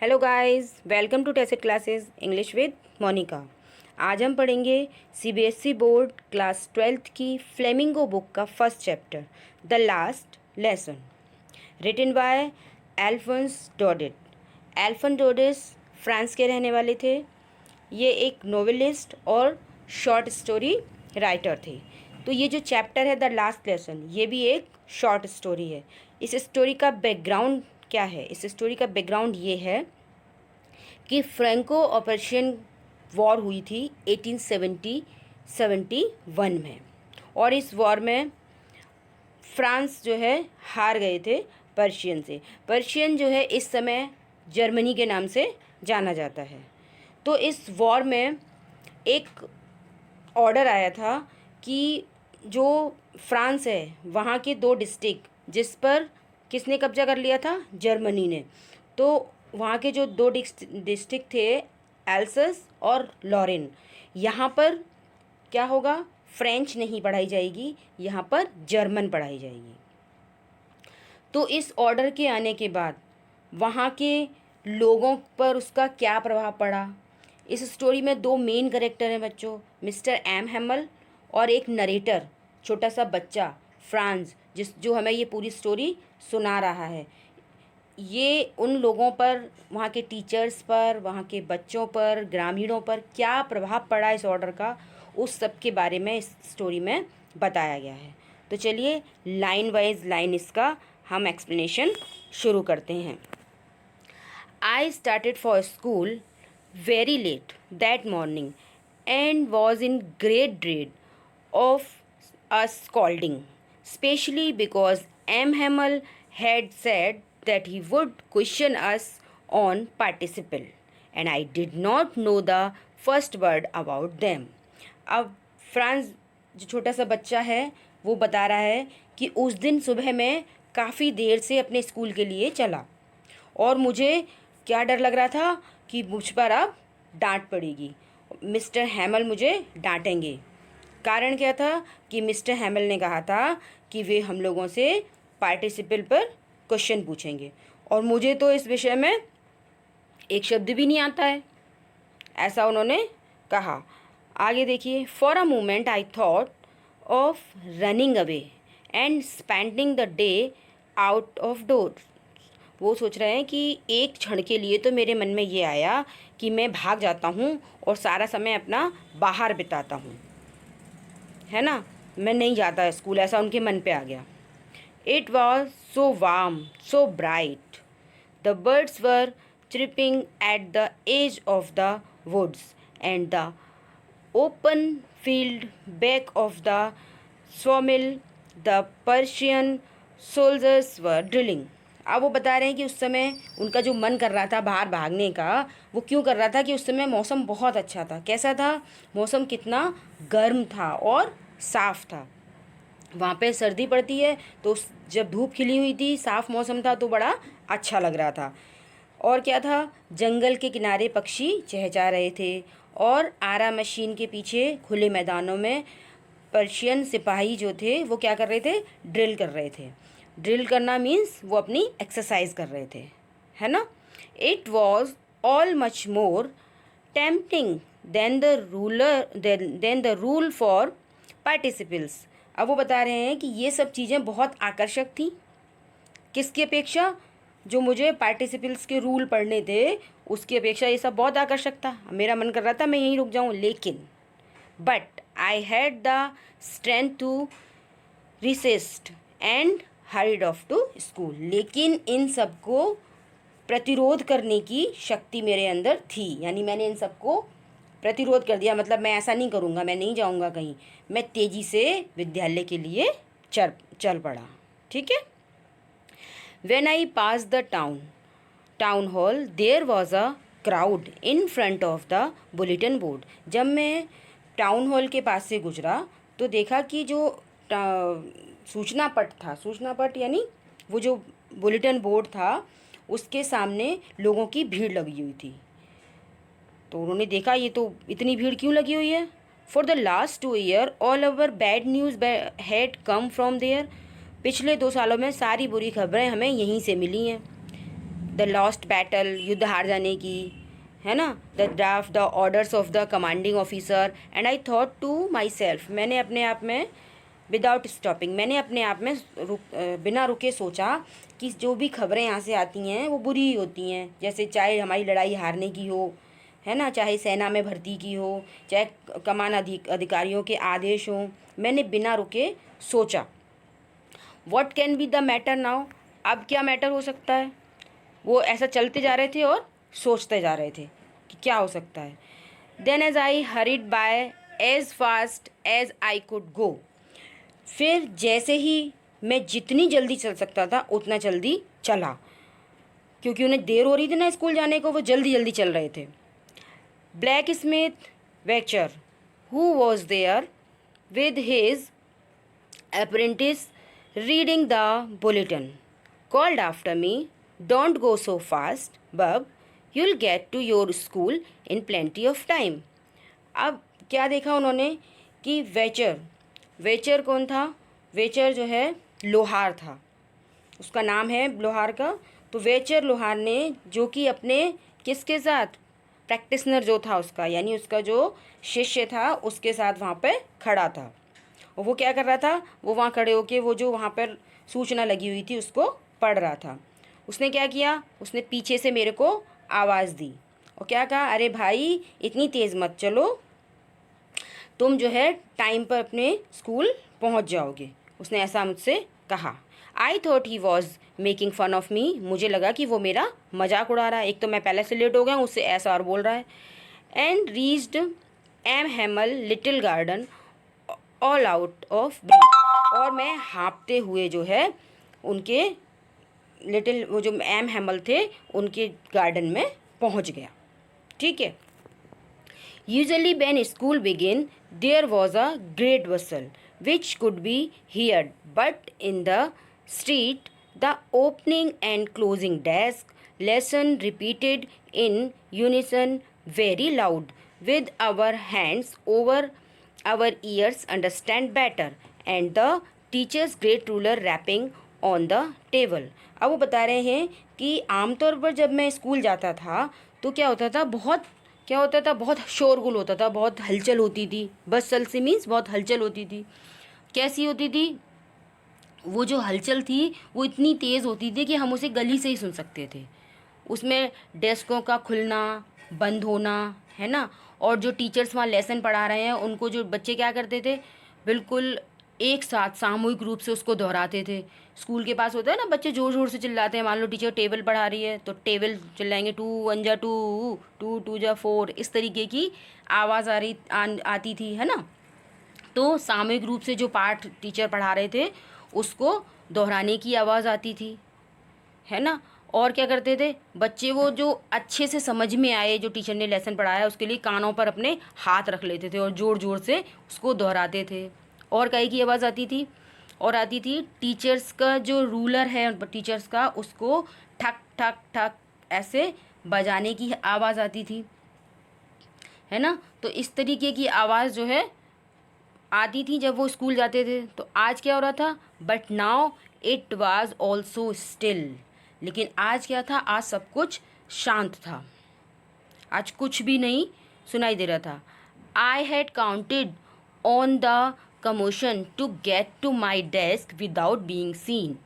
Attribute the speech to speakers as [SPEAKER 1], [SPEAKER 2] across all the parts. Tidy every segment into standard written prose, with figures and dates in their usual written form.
[SPEAKER 1] Hello guys, welcome to Teset classes English with Monica. आज हम पढ़ेंगे सीबीएसई बोर्ड क्लास 12th की Flamingo book का first chapter the last lesson, written by Alphonse Daudet. Alphonse Daudet France के रहने वाले थे। ये एक नोवेलिस्ट और शॉर्ट स्टोरी राइटर थे। तो ये जो चैप्टर है द लास्ट लेसन, ये भी एक शॉर्ट स्टोरी है। इस स्टोरी का बैकग्राउंड क्या है? इस स्टोरी का बैकग्राउंड ये है कि फ्रैंको ऑपरेशन वॉर हुई थी 1871 में, और इस वॉर में फ्रांस जो है हार गए थे पर्शियन से। पर्शियन जो है इस समय जर्मनी के नाम से जाना जाता है। तो इस वॉर में एक ऑर्डर आया था कि जो फ्रांस है वहाँ के दो डिस्ट्रिक्ट जिस पर किसने कब्जा कर लिया था? जर्मनी ने। तो वहाँ के जो दो डिस्ट्रिक्ट थे, एल्सस और लॉरेन, यहाँ पर क्या होगा? फ्रेंच नहीं पढ़ाई जाएगी, यहाँ पर जर्मन पढ़ाई जाएगी। तो इस ऑर्डर के आने के बाद वहाँ के लोगों पर उसका क्या प्रभाव पड़ा? इस स्टोरी में दो मेन कैरेक्टर हैं बच्चों, मिस्टर एम हैमल और एक नरेटर, छोटा सा बच्चा फ्रांस, जो हमें ये पूरी स्टोरी सुना रहा है। ये उन लोगों पर, वहाँ के टीचर्स पर, वहाँ के बच्चों पर, ग्रामीणों पर क्या प्रभाव पड़ा इस ऑर्डर का, उस सब के बारे में इस स्टोरी में बताया गया है। तो चलिए लाइन वाइज लाइन इसका हम एक्सप्लेनेशन शुरू करते हैं। I started for school very late that morning and was in great dread of a scolding, especially because M. Hamel had said that he would question us on participle, and I did not know the first word about them. अब France जो छोटा सा बच्चा है वो बता रहा है कि उस दिन सुबह मैं काफ़ी देर से अपने स्कूल के लिए चला और मुझे क्या डर लग रहा था कि मुझ पर अब डांट पड़ेगी, मिस्टर हैमल मुझे डांटेंगे। कारण क्या था कि मिस्टर हैमल ने कहा था कि वे हम लोगों से पार्टिसिपल पर क्वेश्चन पूछेंगे, और मुझे तो इस विषय में एक शब्द भी नहीं आता है, ऐसा उन्होंने कहा। आगे देखिए, for a moment I thought of running away and spending the day out of doors. वो सोच रहे हैं कि एक क्षण के लिए तो मेरे मन में ये आया कि मैं भाग जाता हूँ और सारा समय अपना बाहर बिताता हूँ, है ना, मैं नहीं जाता स्कूल, ऐसा उनके मन पे आ गया। It was so warm, so bright, the birds were chirping at the edge of the woods, and the open field back of the sawmill the Persian soldiers were drilling. अब वो बता रहे हैं कि उस समय उनका जो मन कर रहा था बाहर भागने का, वो क्यों कर रहा था कि उस समय मौसम बहुत अच्छा था। कैसा था मौसम? कितना गर्म था और साफ़ था। वहाँ पे सर्दी पड़ती है तो जब धूप खिली हुई थी, साफ़ मौसम था, तो बड़ा अच्छा लग रहा था। और क्या था? जंगल के किनारे पक्षी चहचहा रहे थे, और आरा मशीन के पीछे खुले मैदानों में पर्शियन सिपाही जो थे वो क्या कर रहे थे? ड्रिल कर रहे थे। ड्रिल करना मीन्स वो अपनी एक्सरसाइज कर रहे थे, है ना। It was all much more tempting than the rule for participles. अब वो बता रहे हैं कि ये सब चीज़ें बहुत आकर्षक थी, किसकी अपेक्षा? जो मुझे पार्टिसिपल्स के रूल पढ़ने थे उसकी अपेक्षा ये सब बहुत आकर्षक था। मेरा मन कर रहा था मैं यहीं रुक जाऊं, लेकिन but I had the strength to resist and hurried off to school. लेकिन इन सबको प्रतिरोध करने की शक्ति मेरे अंदर थी, यानी मैंने इन सबको प्रतिरोध कर दिया। मतलब मैं ऐसा नहीं करूँगा, मैं नहीं जाऊँगा कहीं, मैं तेज़ी से विद्यालय के लिए चल पड़ा। ठीक है। When I passed the town hall, there was a crowd in front of the bulletin board. जब मैं टाउन हॉल के पास से गुजरा तो देखा कि जो सूचना पट था, सूचना पट यानी वो जो बुलेटिन बोर्ड था, उसके सामने लोगों की भीड़ लगी हुई थी। तो उन्होंने देखा ये तो इतनी भीड़ क्यों लगी हुई है। For the last 2 years all over bad news had come from there. पिछले 2 सालों में सारी बुरी खबरें हमें यहीं से मिली हैं। द लॉस्ट बैटल, युद्ध हार जाने की, है ना, the draft, the orders of the commanding officer, and I thought to my self, मैंने अपने आप में, विदाउट स्टॉपिंग, मैंने अपने आप में बिना रुके सोचा कि जो भी खबरें यहाँ से आती हैं वो बुरी ही होती हैं, जैसे चाहे हमारी लड़ाई हारने की हो, है ना, चाहे सेना में भर्ती की हो, चाहे कमान अधिकारियों के आदेश हों, मैंने बिना रुके सोचा। What can be the matter now, अब क्या मैटर हो सकता है। वो ऐसा चलते जा रहे थे और सोचते जा रहे थे कि क्या हो सकता है। Then as I hurried by as fast as I could go, फिर जैसे ही मैं जितनी जल्दी चल सकता था उतना जल्दी चला, क्योंकि उन्हें देर हो रही थी ना स्कूल जाने को, वो जल्दी जल्दी चल रहे थे। Blacksmith Wachter, who was there with his apprentice reading the bulletin, called after me, "Don't go so fast, Bub. You'll get to your school in plenty of time." अब क्या देखा उन्होंने कि वेचर कौन था। वेचर जो है लोहार था, उसका नाम है लोहार का। तो वेचर लोहार ने, जो कि अपने किसके साथ, प्रैक्टिसनर जो था उसका, यानी उसका जो शिष्य था उसके साथ वहाँ पे खड़ा था। और वो क्या कर रहा था, वो वहाँ खड़े होके वो जो वहाँ पर सूचना लगी हुई थी उसको पढ़ रहा था। उसने क्या किया, उसने पीछे से मेरे को आवाज़ दी और क्या कहा, अरे भाई इतनी तेज़ मत चलो, तुम जो है टाइम पर अपने स्कूल पहुँच जाओगे। उसने ऐसा मुझसे कहा। I thought he was making fun of me, मुझे लगा कि वो मेरा मजाक उड़ा रहा है। एक तो मैं पहले से लेट हो गया, उससे ऐसा और बोल रहा है। And reached M Hamel little garden all out of breath, और मैं हाँपते हुए जो है उनके लिटिल, वो जो एम हेमल थे उनके गार्डन में पहुंच गया। ठीक है। Usually when school begin there was a great bustle which could be heard, but in the street the opening and closing desk, lesson repeated in unison very loud with our hands over our ears understand better, and the teacher's great ruler rapping on the table। अब वो बता रहे हैं कि आमतौर पर जब मैं स्कूल जाता था तो क्या होता था, बहुत शोरगुल होता था, बहुत हलचल होती थी। बस चल से मीन्स बहुत हलचल होती थी। कैसी होती थी वो, जो हलचल थी वो इतनी तेज़ होती थी कि हम उसे गली से ही सुन सकते थे। उसमें डेस्कों का खुलना बंद होना, है ना, और जो टीचर्स वहाँ लेसन पढ़ा रहे हैं उनको जो बच्चे क्या करते थे, बिल्कुल एक साथ सामूहिक रूप से उसको दोहराते थे। स्कूल के पास होता है ना, बच्चे ज़ोर ज़ोर से चिल्लाते हैं। मान लो टीचर टेबल पढ़ा रही है तो टेबल चिल्लाएंगे, 2 1 जा 2, 2 2 जा 4, इस तरीके की आवाज़ आती थी, है ना। तो सामूहिक रूप से जो पाठ टीचर पढ़ा रहे थे उसको दोहराने की आवाज़ आती थी, है ना। और क्या करते थे बच्चे, वो जो अच्छे से समझ में आए जो टीचर ने लेसन पढ़ाया उसके लिए कानों पर अपने हाथ रख लेते थे और ज़ोर ज़ोर से उसको दोहराते थे। और कई की आवाज़ आती थी, और आती थी टीचर्स का जो रूलर है टीचर्स का, उसको ठक ठक ठक ऐसे बजाने की आवाज़ आती थी, है ना। तो इस तरीके की आवाज़ जो है आती थी जब वो स्कूल जाते थे। तो आज क्या हो रहा था, but now it was also still, लेकिन आज क्या था, आज सब कुछ शांत था, आज कुछ भी नहीं सुनाई दे रहा था। I had counted on the commotion to get to my desk without being seen.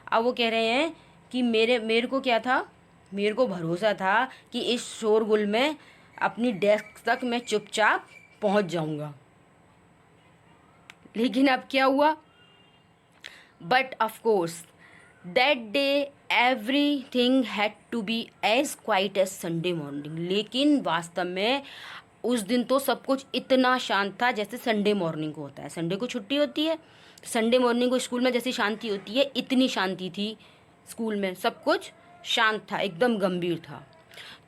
[SPEAKER 1] अब वो कह रहे हैं कि मेरे को क्या था, मेरे को भरोसा था कि इस शोरगुल में अपनी डेस्क तक मैं चुपचाप पहुंच जाऊंगा, लेकिन अब क्या हुआ। But of course that day everything had to be as quiet as Sunday morning, लेकिन वास्तव में उस दिन तो सब कुछ इतना शांत था जैसे संडे मॉर्निंग को होता है। संडे को छुट्टी होती है, संडे मॉर्निंग को स्कूल में जैसी शांति होती है, इतनी शांति थी स्कूल में, सब कुछ शांत था, एकदम गंभीर था।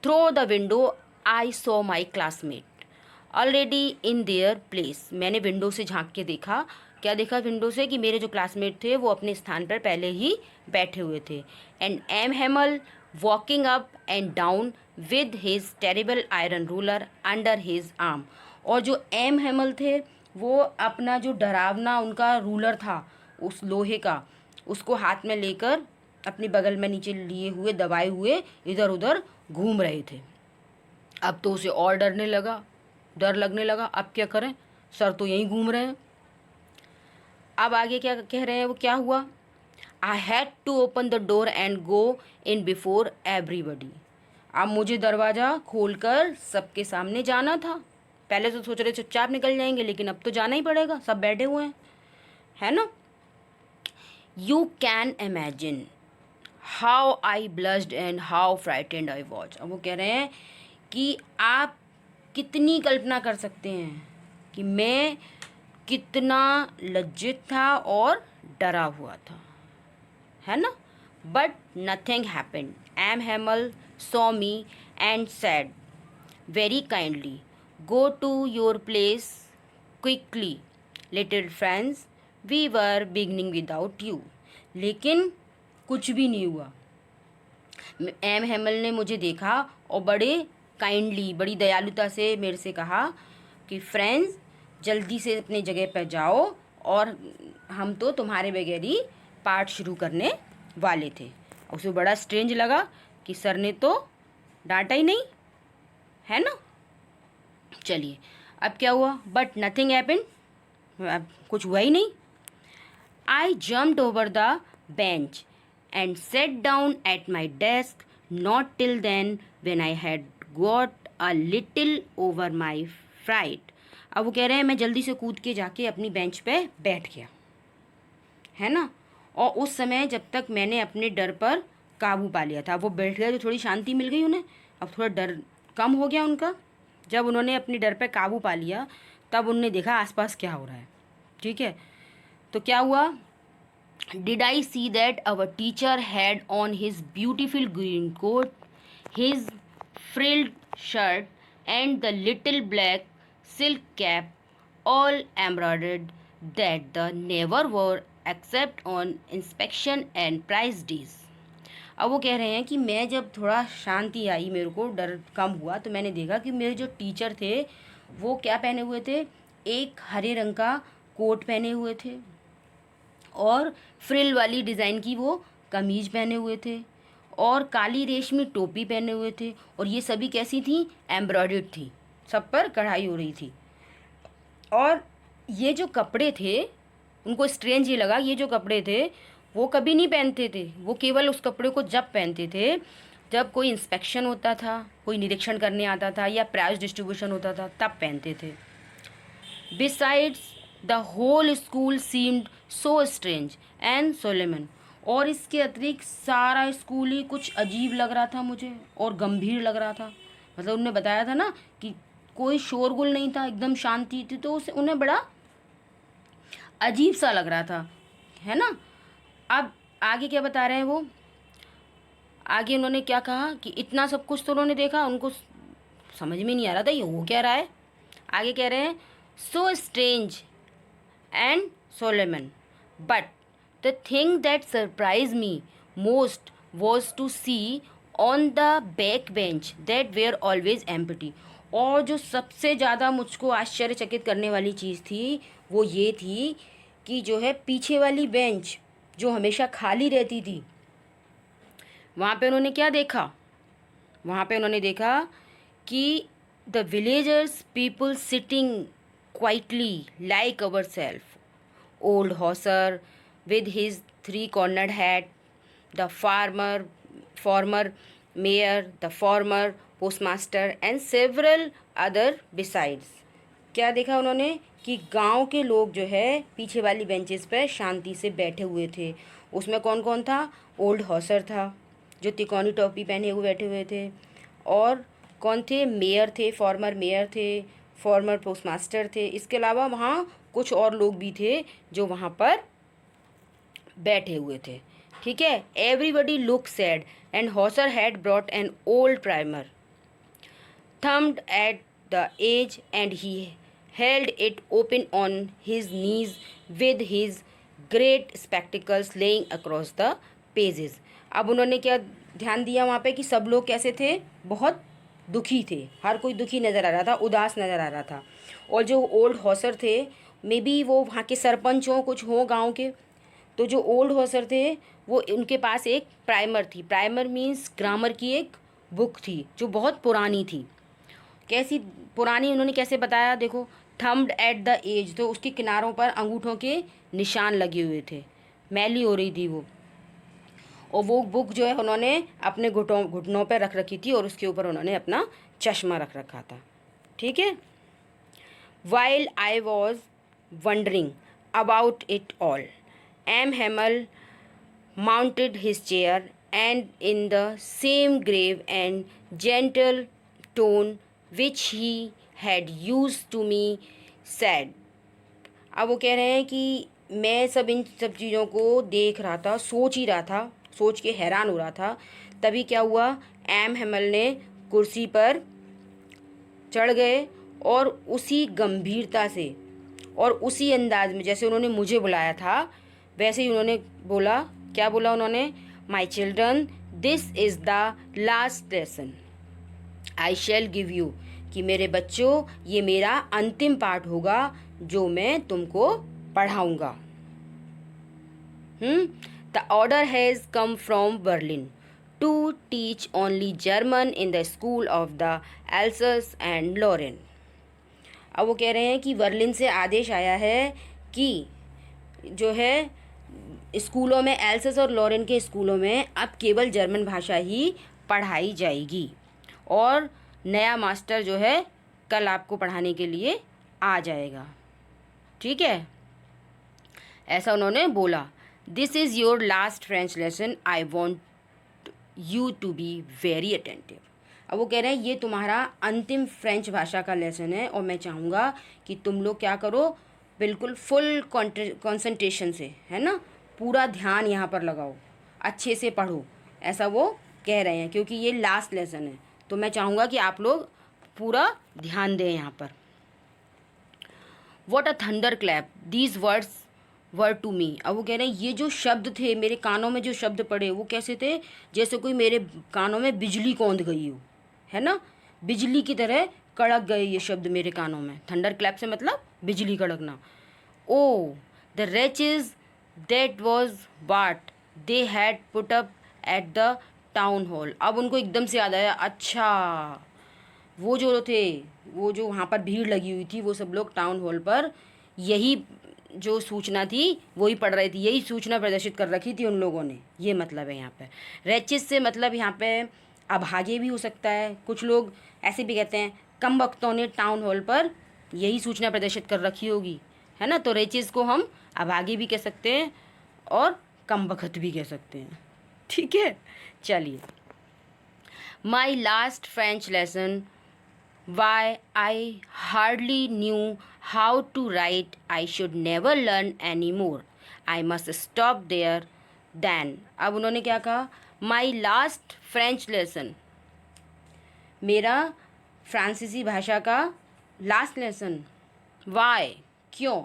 [SPEAKER 1] Through the window I saw my classmate already in their place, मैंने विंडो से झांक के देखा। क्या देखा विंडो से, कि मेरे जो क्लासमेट थे वो अपने स्थान पर पहले ही बैठे हुए थे। And M Hamel walking up and down with his terrible iron ruler under his arm, और जो एम हेमल थे वो अपना जो डरावना उनका रूलर था उस लोहे का, उसको हाथ में लेकर अपनी बगल में नीचे लिए हुए दबाए हुए इधर उधर घूम रहे थे। अब तो उसे और डर लगने लगा। अब क्या करें, सर तो यहीं घूम रहे हैं। अब आगे क्या कह रहे हैं, वो क्या हुआ, I had to open the door and go in before everybody. अब मुझे दरवाज़ा खोलकर सबके सामने जाना था। पहले तो सोच रहे चुपचाप निकल जाएंगे, लेकिन अब तो जाना ही पड़ेगा, सब बैठे हुए हैं, है ना। You can imagine how I blushed and how frightened I was. अब वो कह रहे हैं कि आप कितनी कल्पना कर सकते हैं कि मैं कितना लज्जित था और डरा हुआ था, है ना। But nothing happened. M Hamel saw me and said very kindly, go to your place quickly little friends, we were beginning without you. लेकिन कुछ भी नहीं हुआ। एम हेमल ने मुझे देखा और बड़े काइंडली, बड़ी दयालुता से मेरे से कहा कि फ्रेंड्स जल्दी से अपनी जगह पर जाओ, और हम तो तुम्हारे बगैर ही पाठ शुरू करने वाले थे। उसे बड़ा स्ट्रेंज लगा कि सर ने तो डांटा ही नहीं, है ना। चलिए अब क्या हुआ, बट नथिंग हैपेंड, अब कुछ हुआ ही नहीं। आई jumped over the bench and sat down at my desk, not till then when I had got a little over my fright। अब वो कह रहे हैं मैं जल्दी से कूद के जाके अपनी बेंच पे बैठ गया, है ना। और उस समय जब तक मैंने अपने डर पर काबू पा लिया था, वो बैठ गए तो थोड़ी शांति मिल गई उन्हें, अब थोड़ा डर कम हो गया उनका। जब उन्होंने अपने डर पे काबू पा लिया तब उन्होंने देखा आसपास क्या हो रहा है, ठीक है। तो क्या हुआ, did I see that our teacher had on his beautiful green coat, his frilled shirt, and the little black silk cap, all embroidered, that the never wore except on inspection and prize days। अब वो कह रहे हैं कि मैं जब थोड़ा शांति आई, मेरे को डर कम हुआ, तो मैंने देखा कि मेरे जो टीचर थे वो क्या पहने हुए थे, एक हरे रंग का कोट पहने हुए थे और फ्रिल वाली डिज़ाइन की वो कमीज पहने हुए थे और काली रेशमी टोपी पहने हुए थे, और ये सभी कैसी थी, एम्ब्रॉयडर्ड थी, सब पर कढ़ाई हो रही थी। और ये जो कपड़े थे उनको स्ट्रेंज ये लगा, ये जो कपड़े थे वो कभी नहीं पहनते थे, वो केवल उस कपड़े को जब पहनते थे जब कोई इंस्पेक्शन होता था, कोई निरीक्षण करने आता था या प्राइज डिस्ट्रीब्यूशन होता था, तब पहनते थे। Besides the whole school seemed so strange and solemn. और इसके अतिरिक्त सारा स्कूल ही कुछ अजीब लग रहा था मुझे और गंभीर लग रहा था। मतलब उन्होंने बताया था ना कि कोई शोरगुल नहीं था, एकदम शांति थी, तो उसे उन्हें बड़ा अजीब सा लग रहा था, है ना। अब आगे क्या बता रहे हैं वो, आगे उन्होंने क्या कहा कि इतना सब कुछ तो उन्होंने देखा, उनको समझ में नहीं आ रहा था ये हो क्या रहा है। आगे कह रहे हैं so strange and solemn, but the thing that surprise me most was to see on the back bench that were always empty. और जो सबसे ज़्यादा मुझको आश्चर्यचकित करने वाली चीज़ थी वो ये थी कि जो है पीछे वाली बेंच जो हमेशा खाली रहती थी, वहाँ पे उन्होंने क्या देखा, वहाँ पे उन्होंने देखा कि the villagers people sitting quietly like our self, old Hauser with his three-cornered hat, the former mayor, the former postmaster and several other besides। क्या देखा उन्होंने कि गांव के लोग जो है पीछे वाली बेंचेस पर शांति से बैठे हुए थे। उसमें कौन कौन था, ओल्ड हॉसर था जो तिकोनी टोपी पहने हुए बैठे हुए थे, और कौन थे, मेयर थे, फॉर्मर मेयर थे, फॉर्मर पोस्टमास्टर थे। इसके अलावा वहाँ कुछ और लोग भी थे जो वहाँ पर बैठे हुए थे, ठीक है। Everybody look sad and Hauser had brought an old primer thumbed at the edge and he held it open on his knees with his great spectacles lying across the pages. अब उन्होंने क्या ध्यान दिया वहाँ पे कि सब लोग कैसे थे, बहुत दुखी थे, हर कोई दुखी नज़र आ रहा था, उदास नज़र आ रहा था। और जो ओल्ड हॉसर थे, मे बी वो वहाँ के सरपंच हों, कुछ हों गाँव के, तो जो ओल्ड हॉसर थे वो उनके पास एक प्राइमर थी। प्राइमर मीन्स ग्रामर की एक बुक थी जो बहुत पुरानी थी। कैसी पुरानी, उन्होंने कैसे बताया, देखो, थम्ब्ड एट द एज, तो उसके किनारों पर अंगूठों के निशान लगे हुए थे, मैली हो रही थी वो। और वो बुक जो है उन्होंने अपने घुटनों पर रख रखी थी और उसके ऊपर उन्होंने अपना चश्मा रख रखा था। ठीक है। While I was wondering about it all, M Hamel mounted his chair, and in the same grave and gentle tone which he had used to me said। अब वो कह रहे हैं कि मैं इन सब चीज़ों को देख रहा था, सोच ही रहा था, सोच के हैरान हो रहा था। तभी क्या हुआ, एम हेमल ने कुर्सी पर चढ़ गए और उसी गंभीरता से और उसी अंदाज में जैसे उन्होंने मुझे बुलाया था वैसे ही उन्होंने बोला। क्या बोला उन्होंने, my children this is the last lesson I shell give you, कि मेरे बच्चों ये मेरा अंतिम पाठ होगा जो मैं तुमको पढ़ाऊँगा। The order has come from Berlin to teach only German in the school of the Alsace and Lorraine. अब वो कह रहे हैं कि बर्लिन से आदेश आया है कि जो है स्कूलों में, एल्सस और लॉरेन के स्कूलों में अब केवल जर्मन भाषा ही पढ़ाई जाएगी और नया मास्टर जो है कल आपको पढ़ाने के लिए आ जाएगा। ठीक है, ऐसा उन्होंने बोला। This is your last French lesson, I want you to be very attentive. अब वो कह रहे हैं ये तुम्हारा अंतिम फ्रेंच भाषा का लेसन है और मैं चाहूँगा कि तुम लोग क्या करो, बिल्कुल फुल कंसंट्रेशन से, है ना, पूरा ध्यान यहाँ पर लगाओ, अच्छे से पढ़ो, ऐसा वो कह रहे हैं क्योंकि ये लास्ट लेसन है। तो मैं चाहूँगा कि आप लोग पूरा ध्यान दें यहाँ पर। What a thunder clap these words were to me. अब वो कह रहे हैं ये जो शब्द थे, मेरे कानों में जो शब्द पड़े वो कैसे थे, जैसे कोई मेरे कानों में बिजली कौंध गई हो, है ना, बिजली की तरह कड़क गए ये शब्द मेरे कानों में। थंडर क्लैप से मतलब बिजली कड़कना। Oh the riches that was what they had put up at the town hall. अब उनको एकदम से याद आया, अच्छा वो जो थे, वो जो वहाँ पर भीड़ लगी हुई थी, वो सब लोग टाउन हॉल पर यही जो सूचना थी वही पढ़ रही थी, यही सूचना प्रदर्शित कर रखी थी उन लोगों ने। ये मतलब है यहाँ पे। रेचिस से मतलब यहाँ पे अभागे भी हो सकता है, कुछ लोग ऐसे भी कहते हैं कम वक्तों ने टाउन हॉल पर यही सूचना प्रदर्शित कर रखी होगी, है ना। तो रेचिस को हम अभागे भी कह सकते हैं और कम वक्त भी कह सकते हैं। ठीक है, चलिए। My last French lesson, why I hardly knew how to write, I should never learn anymore, I must stop there then। अब उन्होंने क्या कहा, my last French lesson, मेरा फ्रांसीसी भाषा का लास्ट लेसन। why, क्यों,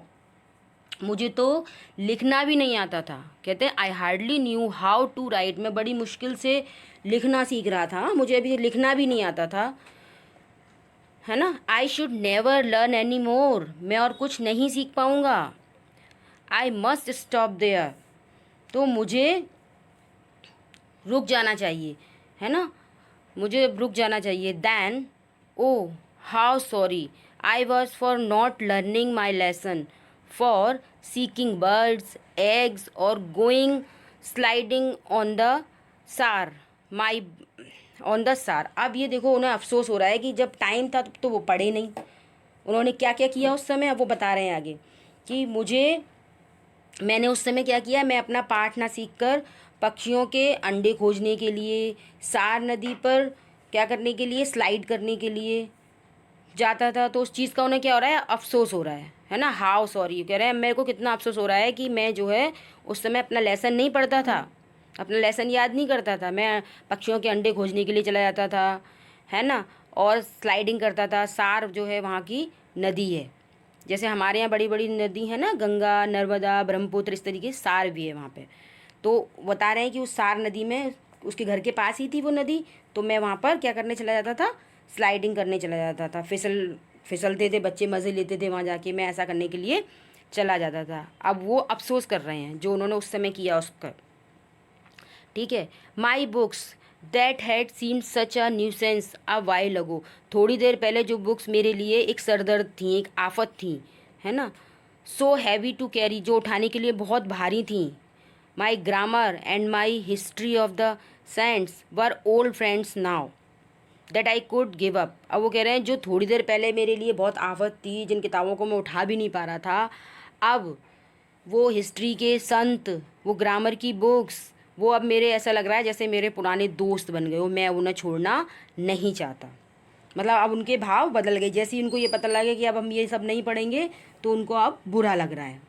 [SPEAKER 1] मुझे तो लिखना भी नहीं आता था। कहते हैं I hardly knew how to write, मैं बड़ी मुश्किल से लिखना सीख रहा था, मुझे अभी लिखना भी नहीं आता था, है ना। आई should never learn any more, मैं और कुछ नहीं सीख पाऊँगा। आई मस्ट स्टॉप देयर, तो मुझे रुक जाना चाहिए, है ना, मुझे रुक जाना चाहिए। Then oh how sorry I was for not learning my lesson, for seeking birds eggs और going sliding on the Saar my on the सार। अब ये देखो, उन्हें अफसोस हो रहा है कि जब टाइम था तो वो पढ़े नहीं, उन्होंने क्या क्या किया उस समय। अब वो बता रहे हैं आगे कि मैंने उस समय क्या किया, मैं अपना पाठ ना सीखकर पक्षियों के अंडे खोजने के लिए, सार नदी पर क्या करने के लिए, स्लाइड करने के लिए जाता था। तो उस चीज़ का उन्हें क्या हो रहा है, अफसोस हो रहा है ना। हाउ सॉरी, कह रहे हैं मेरे को कितना अफसोस हो रहा है कि मैं जो है उस समय अपना लेसन नहीं पढ़ता था, अपना लेसन याद नहीं करता था, मैं पक्षियों के अंडे खोजने के लिए चला जाता था, है ना, और स्लाइडिंग करता था। सार जो है वहाँ की नदी है, जैसे हमारे यहाँ बड़ी बड़ी नदी है ना, गंगा, नर्मदा, ब्रह्मपुत्र, इस तरीके सार भी है वहाँ पे। तो बता रहे हैं कि उस सार नदी में, उसके घर के पास ही थी वो नदी, तो मैं वहाँ पर क्या करने चला जाता था, स्लाइडिंग करने चला जाता था। फिसलते थे बच्चे, मज़े लेते थे वहाँ जाके, मैं ऐसा करने के लिए चला जाता था। अब वो अफसोस कर रहे हैं जो उन्होंने उस समय किया उसका। ठीक है। My books that had seemed such a nuisance a while ago. थोड़ी देर पहले जो बुक्स मेरे लिए एक सरदर्द थी, एक आफत थी, है ना, सो हैवी टू कैरी, जो उठाने के लिए बहुत भारी थी। My grammar and my history of the saints were old friends now that I could give up. अब वो कह रहे हैं जो थोड़ी देर पहले मेरे लिए बहुत आफत थी, जिन किताबों को मैं उठा भी नहीं पा रहा था, अब वो हिस्ट्री के संत, वो ग्रामर की बुक्स, वो अब मेरे ऐसा लग रहा है जैसे मेरे पुराने दोस्त बन गए हो, मैं उन्हें छोड़ना नहीं चाहता। मतलब अब उनके भाव बदल गए, जैसे ही उनको ये पता लगे कि अब हम ये सब नहीं पढ़ेंगे तो उनको अब बुरा लग रहा है।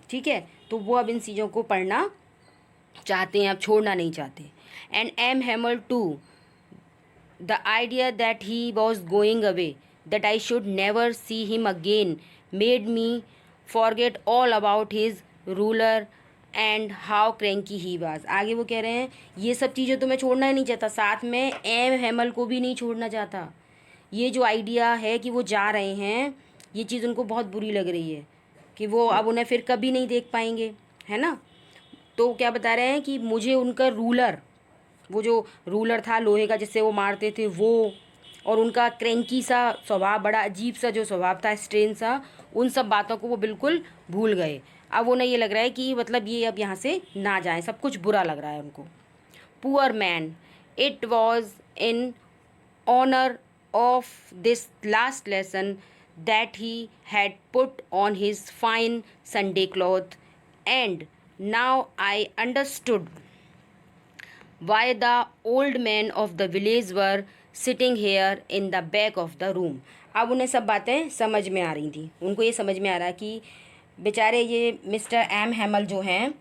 [SPEAKER 1] ठीक है, तो वो अब इन चीज़ों को पढ़ना चाहते हैं, अब छोड़ना नहीं चाहते। And M Hamel too the idea that he was going away, that I should never see him again, made me forget all about his ruler and how cranky he was. आगे वो कह रहे हैं ये सब चीज़ें तो मैं छोड़ना ही नहीं चाहता, साथ में एम हैमल को भी नहीं छोड़ना चाहता। ये जो आइडिया है कि वो जा रहे हैं, ये चीज़ उनको बहुत बुरी लग रही है कि वो अब उन्हें फिर कभी नहीं देख पाएंगे, है ना। तो क्या बता रहे हैं कि मुझे उनका रूलर, वो जो रूलर था लोहे का जिससे वो मारते थे वो, और उनका क्रैंकी सा स्वभाव, बड़ा अजीब सा जो स्वभाव था, स्ट्रेन सा, उन सब बातों को वो बिल्कुल भूल गए। अब उन्हें ये लग रहा है कि मतलब ये अब यहाँ से ना जाएं, सब कुछ बुरा लग रहा है उनको। Poor man, it was in honour of this last lesson that he had put on his fine Sunday cloth, and now I understood why the old men of the village were sitting here in the back of the room। अब उन्हें सब बातें समझ में आ रही थी, उनको ये समझ में आ रहा कि बेचारे ये मिस्टर एम हैमल जो हैं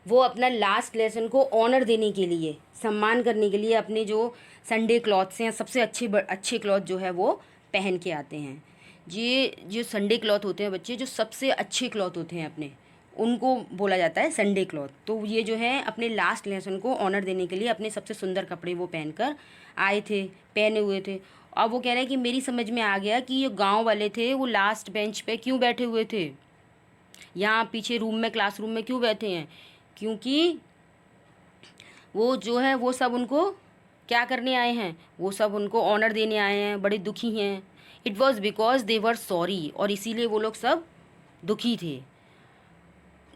[SPEAKER 1] वो अपना लास्ट लेसन को ऑनर देने के लिए, सम्मान करने के लिए अपने जो संडे क्लॉथ्स हैं, सबसे अच्छे क्लॉथ जो है वो पहन के आते हैं। ये जो संडे क्लॉथ होते हैं बच्चे, जो सबसे अच्छे क्लॉथ होते हैं अपने, उनको बोला जाता है संडे क्लॉथ। तो ये जो है अपने लास्ट लेसन को ऑनर देने के लिए अपने सबसे सुंदर कपड़े वो पहनकर आए थे, पहने हुए थे। अब वो कह रहे हैं कि मेरी समझ में आ गया कि ये गांव वाले थे वो लास्ट बेंच पे क्यों बैठे हुए थे, यहाँ पीछे रूम में, क्लासरूम में क्यों बैठे हैं, क्योंकि वो जो है वो सब उनको क्या करने आए हैं, वो सब उनको ऑनर देने आए हैं, बड़े दुखी हैं। It was because they were sorry, और इसीलिए वो लोग सब दुखी थे।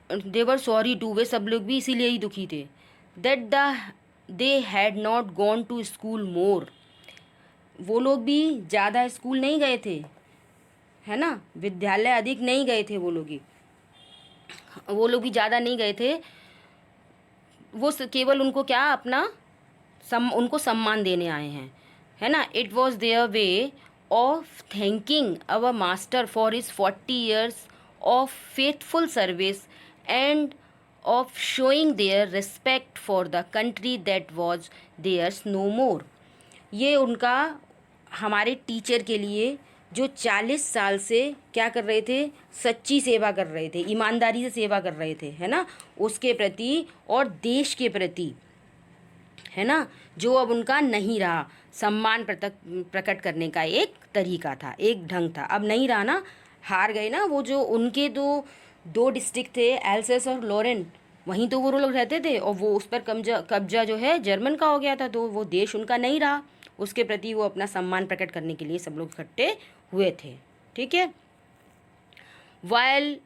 [SPEAKER 1] दे वर सॉरी टू, वे सब लोग भी इसीलिए ही दुखी थे। That they had not gone to school more, वो लोग भी ज़्यादा स्कूल नहीं गए थे, है ना, विद्यालय अधिक नहीं गए थे वो लोग भी ज़्यादा नहीं गए थे। वो केवल उनको क्या अपना उनको सम्मान देने आए हैं, है ना। It was their way of thanking our master for his 40 years of faithful service and of showing their respect for the country that was theirs no more. ये उनका हमारे टीचर के लिए जो 40 साल से क्या कर रहे थे, सच्ची सेवा कर रहे थे, ईमानदारी से सेवा कर रहे थे, है ना, उसके प्रति और देश के प्रति, है ना, जो अब उनका नहीं रहा। सम्मान प्रकट करने का एक तरीका था, एक ढंग था, अब नहीं रहा ना, हार गए ना। वो जो उनके दो डिस्ट्रिक्ट थे, एल्सेस और लॉरेन, वहीं तो वो लोग रहते थे, और वो उस पर कब्जा जो है जर्मन का हो गया था, तो वो देश उनका नहीं रहा, उसके प्रति वो अपना सम्मान प्रकट करने के लिए सब लोग इकट्ठे हुए थे। ठीक है। While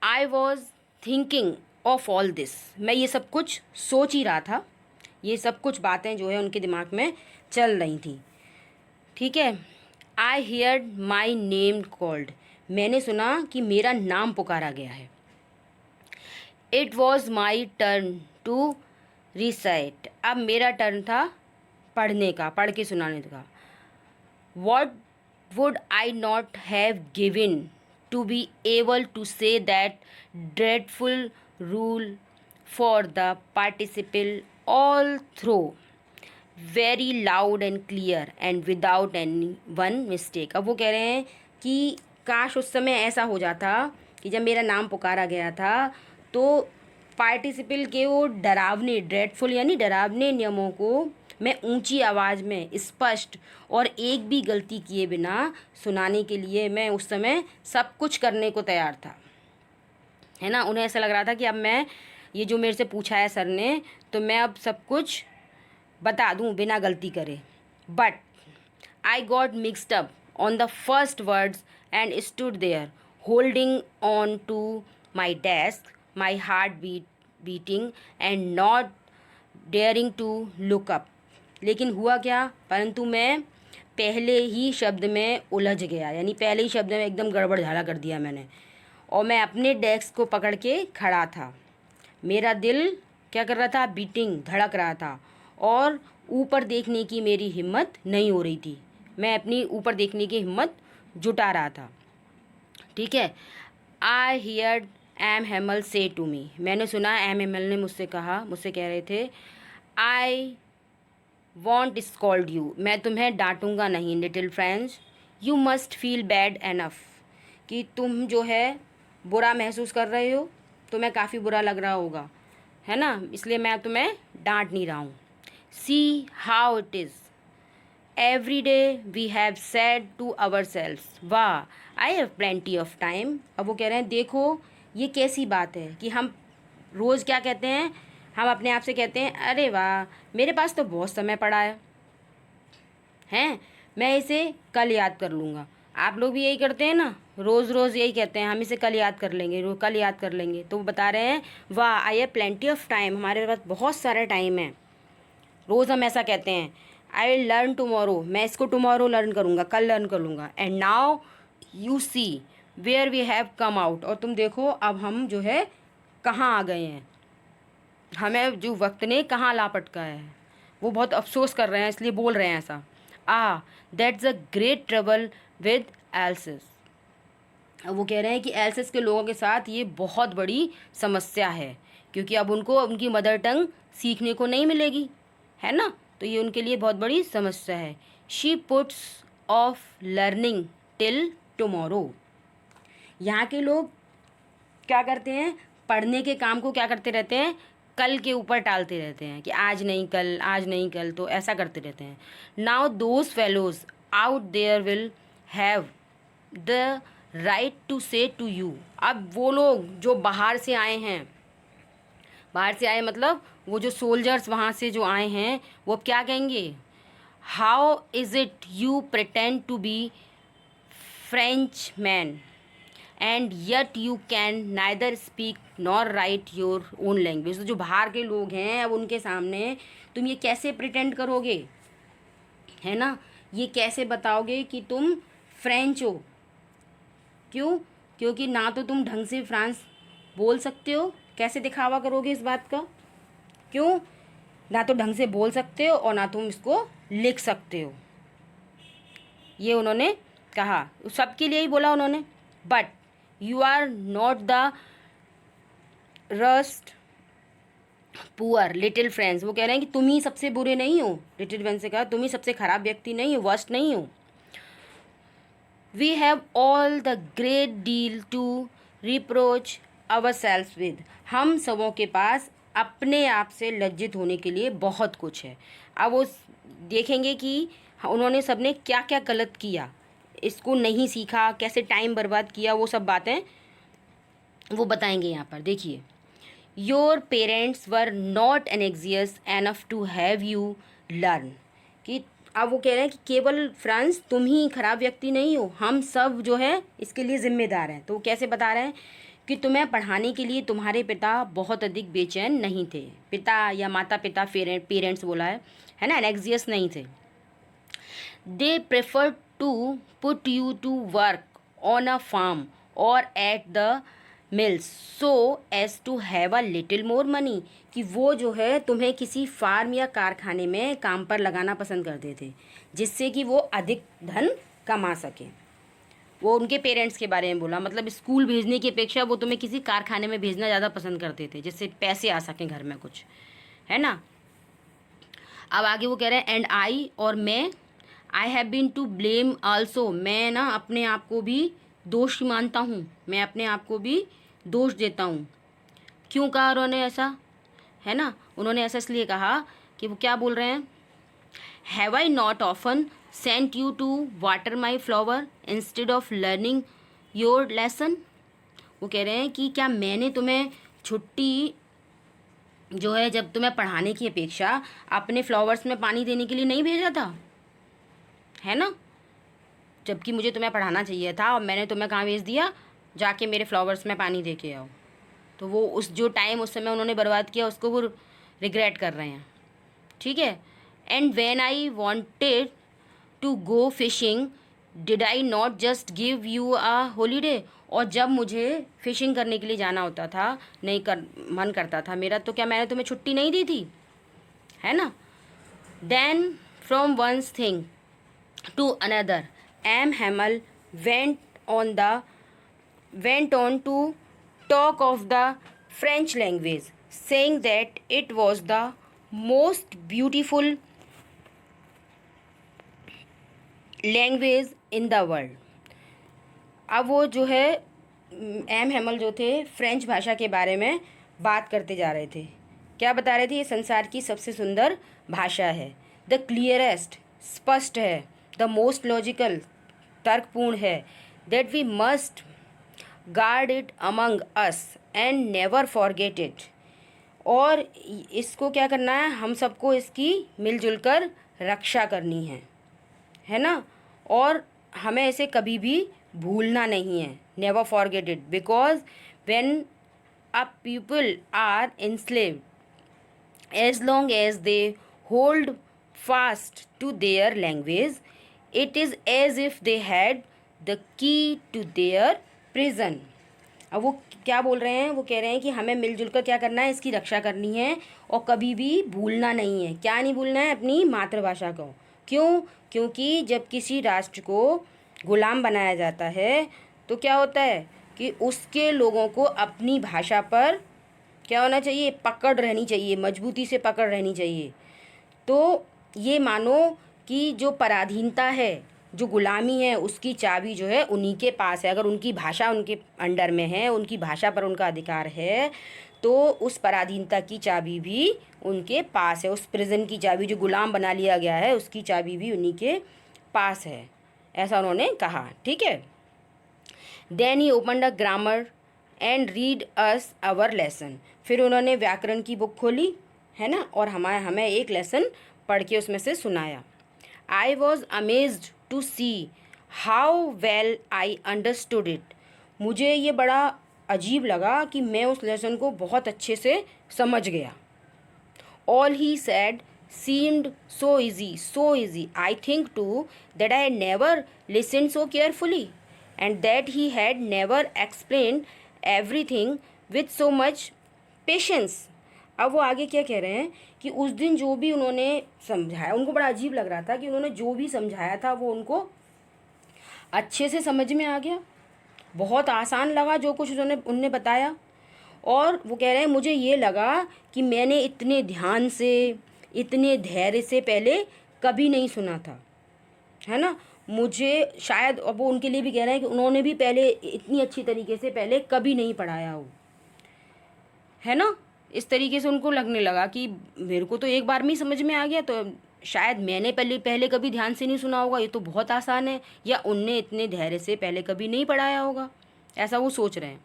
[SPEAKER 1] I was thinking of all this, मैं ये सब कुछ सोच ही रहा था, ये सब कुछ बातें जो है उनके दिमाग में चल रही थी। ठीक है। I heard my name called, मैंने सुना कि मेरा नाम पुकारा गया है। It was my turn to recite, अब मेरा टर्न था पढ़ने का, पढ़ के सुनाने का। What would I not have given to be able to say that dreadful rule for the participle all through very loud and clear and without any one mistake. अब वो कह रहे हैं कि काश उस समय ऐसा हो जाता कि जब मेरा नाम पुकारा गया था तो पार्टिसिपल के वो डरावने, ड्रेडफुल यानी डरावने नियमों को मैं ऊंची आवाज़ में स्पष्ट और एक भी गलती किए बिना सुनाने के लिए मैं उस समय सब कुछ करने को तैयार था, है ना। उन्हें ऐसा लग रहा था कि अब मैं ये जो मेरे से पूछा है सर ने, तो मैं अब सब कुछ बता दूं बिना गलती करे। But I got mixed up on the first words and stood there holding on to my desk, my heart beating and not daring to look up. लेकिन हुआ क्या, परंतु मैं पहले ही शब्द में उलझ गया, यानी पहले ही शब्द में एकदम गड़बड़ झाला कर दिया मैंने, और मैं अपने डेस्क को पकड़ के खड़ा था। मेरा दिल क्या कर रहा था, बीटिंग, धड़क रहा था, और ऊपर देखने की मेरी हिम्मत नहीं हो रही थी। मैं अपनी ऊपर देखने की हिम्मत जुटा रहा था, ठीक है। आई हियर्ड एम हेमल से टू मी, मैंने सुना एम हेमल ने मुझसे कहा, मुझसे कह रहे थे, आई वॉन्ट स्कॉल्ड यू, मैं तुम्हें डांटूंगा नहीं little friends, you must feel bad enough, कि तुम जो है बुरा महसूस कर रहे हो, तुम्हें काफ़ी बुरा लग रहा होगा, है ना, इसलिए मैं तुम्हें डांट नहीं रहा हूँ। See how it is every day we have said to ourselves, वाह I have plenty of time. अब वो कह रहे हैं देखो ये कैसी बात है कि हम रोज़ क्या कहते हैं, हम अपने आप से कहते हैं अरे वाह मेरे पास तो बहुत समय पड़ा है, मैं इसे कल याद कर लूँगा। आप लोग भी यही करते हैं ना, रोज़ रोज़ यही कहते हैं हम इसे कल याद कर लेंगे, कल याद कर लेंगे। तो वो बता रहे हैं वाह I have plenty of time, हमारे पास बहुत सारा टाइम है। रोज़ हम ऐसा कहते हैं आई विल लर्न टुमारो, मैं इसको टुमारो लर्न करूँगा, कल लर्न कर लूँगा। And now you see where we have come out, और तुम देखो अब हम जो है कहाँ आ गए हैं, हमें जो वक्त ने कहाँ ला पटकाया है। वो बहुत अफसोस कर रहे हैं इसलिए बोल रहे हैं ऐसा। That's a great trouble with else's, अब वो कह रहे हैं कि एल्सिस के लोगों के साथ ये बहुत बड़ी समस्या है, क्योंकि अब उनको उनकी मदर टंग सीखने को नहीं मिलेगी, है ना, तो ये उनके लिए बहुत बड़ी समस्या है। She puts of learning till tomorrow, यहाँ के लोग क्या करते हैं, पढ़ने के काम को क्या करते रहते हैं, कल के ऊपर टालते रहते हैं कि आज नहीं कल, आज नहीं कल, तो ऐसा करते रहते हैं। Now those fellows out there will have the right to say to you, अब वो लोग जो बाहर से आए हैं, बाहर से आए मतलब वो जो सोल्जर्स वहाँ से जो आए हैं, वो अब क्या कहेंगे, how is it you pretend to be French man and yet you can neither speak nor write your own language. तो जो बाहर के लोग हैं अब उनके सामने तुम ये कैसे प्रिटेंड करोगे, है ना, ये कैसे बताओगे कि तुम फ्रेंच हो। क्यों, क्योंकि ना तो तुम ढंग से फ्रांस बोल सकते हो, कैसे दिखावा करोगे इस बात का, क्यों, ना तो ढंग से बोल सकते हो और ना तुम इसको लिख सकते हो। ये उन्होंने कहा, सबके लिए ही बोला उन्होंने। But you are not the worst poor little friends, वो कह रहे हैं कि तुम ही सबसे बुरे नहीं हो, लिटिल फ्रेंड्स से कहा तुम ही सबसे खराब व्यक्ति नहीं हो, वर्स्ट नहीं हो। We have all the great deal to reproach our self with, हम सबों के पास अपने आप से लज्जित होने के लिए बहुत कुछ है। अब वो देखेंगे कि उन्होंने सबने क्या क्या गलत किया, इसको नहीं सीखा, कैसे टाइम बर्बाद किया, वो सब बातें वो बताएंगे यहाँ पर। देखिए, your parents were not anxious enough to have you learn, कि अब वो कह रहे हैं कि केवल फ्रांस तुम ही खराब व्यक्ति नहीं हो, हम सब जो है इसके लिए ज़िम्मेदार हैं। तो वो कैसे बता रहे हैं कि तुम्हें पढ़ाने के लिए तुम्हारे पिता बहुत अधिक बेचैन नहीं थे, पिता या माता पिता पेरेंट्स बोला है ना, एनेक्सियस नहीं थे। They prefer to put you to work on a farm और at the mills so as to have a little more money, कि वो जो है तुम्हें किसी फार्म या कारखाने में काम पर लगाना पसंद करते थे जिससे कि वो अधिक धन कमा सके। वो उनके पेरेंट्स के बारे में बोला, मतलब स्कूल भेजने की अपेक्षा वो तुम्हें किसी कारखाने में भेजना ज़्यादा पसंद करते थे जिससे पैसे आ सकें घर में कुछ, है ना। अब आगे वो कह रहे हैं एंड आई, और मैं, I have been to blame also, मैं ना अपने आप को भी दोष मानता हूँ, मैं अपने आप को भी दोष देता हूँ। क्यों कहा उन्होंने ऐसा, है ना, उन्होंने ऐसा इसलिए कहा कि वो क्या बोल रहे हैं, have I not often sent you to water my flower instead of learning your lesson. वो कह रहे हैं कि क्या मैंने तुम्हें छुट्टी जो है जब तुम्हें पढ़ाने की अपेक्षा अपने फ्लावर्स में पानी देने के लिए नहीं भेजा था, है ना? जबकि मुझे तुम्हें पढ़ाना चाहिए था और मैंने तुम्हें कहाँ भेज दिया, जाके मेरे फ्लावर्स में पानी दे के आओ। तो वो उस जो टाइम उस समय उन्होंने बर्बाद किया उसको वो रिग्रेट कर रहे हैं, ठीक है। And when I wanted to go fishing did I not just give you a holiday. और जब मुझे फिशिंग करने के लिए जाना होता था, नहीं कर मन करता था मेरा, तो क्या मैंने तुम्हें छुट्टी नहीं दी थी, है ना? Then from one's thing to another, M. Hamel went on to talk of the French language, saying that it was the most beautiful language in the world. अब वो जो है एम हेमल जो थे फ्रेंच भाषा के बारे में बात करते जा रहे थे। क्या बता रहे थे? ये संसार की सबसे सुंदर भाषा है, द क्लियरेस्ट, स्पष्ट है, द मोस्ट लॉजिकल, तर्कपूर्ण है, that we must guard it among us and never forget it. और इसको क्या करना है? हम सबको इसकी मिलजुल कर रक्षा करनी है ना? और हमें इसे कभी भी भूलना नहीं है, never forget it, because when a people are enslaved, as long as they hold fast to their language, it is as if they had the key to their prison. अब वो क्या बोल रहे हैं? वो कह रहे हैं कि हमें मिलजुल कर क्या करना है? इसकी रक्षा करनी है और कभी भी भूलना नहीं है। क्या नहीं भूलना है? अपनी मातृभाषा को। क्यों? क्योंकि जब किसी राष्ट्र को गुलाम बनाया जाता है तो क्या होता है कि उसके लोगों को अपनी भाषा पर क्या होना चाहिए? पकड़ रहनी चाहिए, मजबूती से पकड़ रहनी चाहिए। तो ये मानो कि जो पराधीनता है, जो गुलामी है, उसकी चाबी जो है उन्हीं के पास है। अगर उनकी भाषा उनके अंडर में है, उनकी भाषा पर उनका अधिकार है, तो उस पराधीनता की चाबी भी उनके पास है। उस प्रिजन की चाबी, जो गुलाम बना लिया गया है, उसकी चाबी भी उन्हीं के पास है, ऐसा उन्होंने कहा, ठीक है। Then he open a grammar and read us our lesson. फिर उन्होंने व्याकरण की बुक खोली, है ना, और हमें एक लेसन पढ़ के उसमें से सुनाया। I was amazed to see how well I understood it. मुझे ये बड़ा अजीब लगा कि मैं उस लेसन को बहुत अच्छे से समझ गया। All he sad seemed so easy. I think too that I had never listened so carefully and that he had never explained everything with so much patience. अब वो आगे क्या कह रहे हैं कि उस दिन जो भी उन्होंने समझाया, उनको बड़ा अजीब लग रहा था कि उन्होंने जो भी समझाया था वो उनको अच्छे से समझ में आ गया, बहुत आसान लगा जो कुछ उन्होंने बताया। और वो कह रहे हैं मुझे ये लगा कि मैंने इतने ध्यान से, इतने धैर्य से पहले कभी नहीं सुना था, है ना। मुझे शायद, अब वो उनके लिए भी कह रहे हैं कि उन्होंने भी पहले इतनी अच्छी तरीके से पहले कभी नहीं पढ़ाया हो, है ना। इस तरीके से उनको लगने लगा कि मेरे को तो एक बार में ही समझ में आ गया, तो शायद मैंने पहले कभी ध्यान से नहीं सुना होगा, ये तो बहुत आसान है, या उनने इतने धैर्य से पहले कभी नहीं पढ़ाया होगा, ऐसा वो सोच रहे हैं।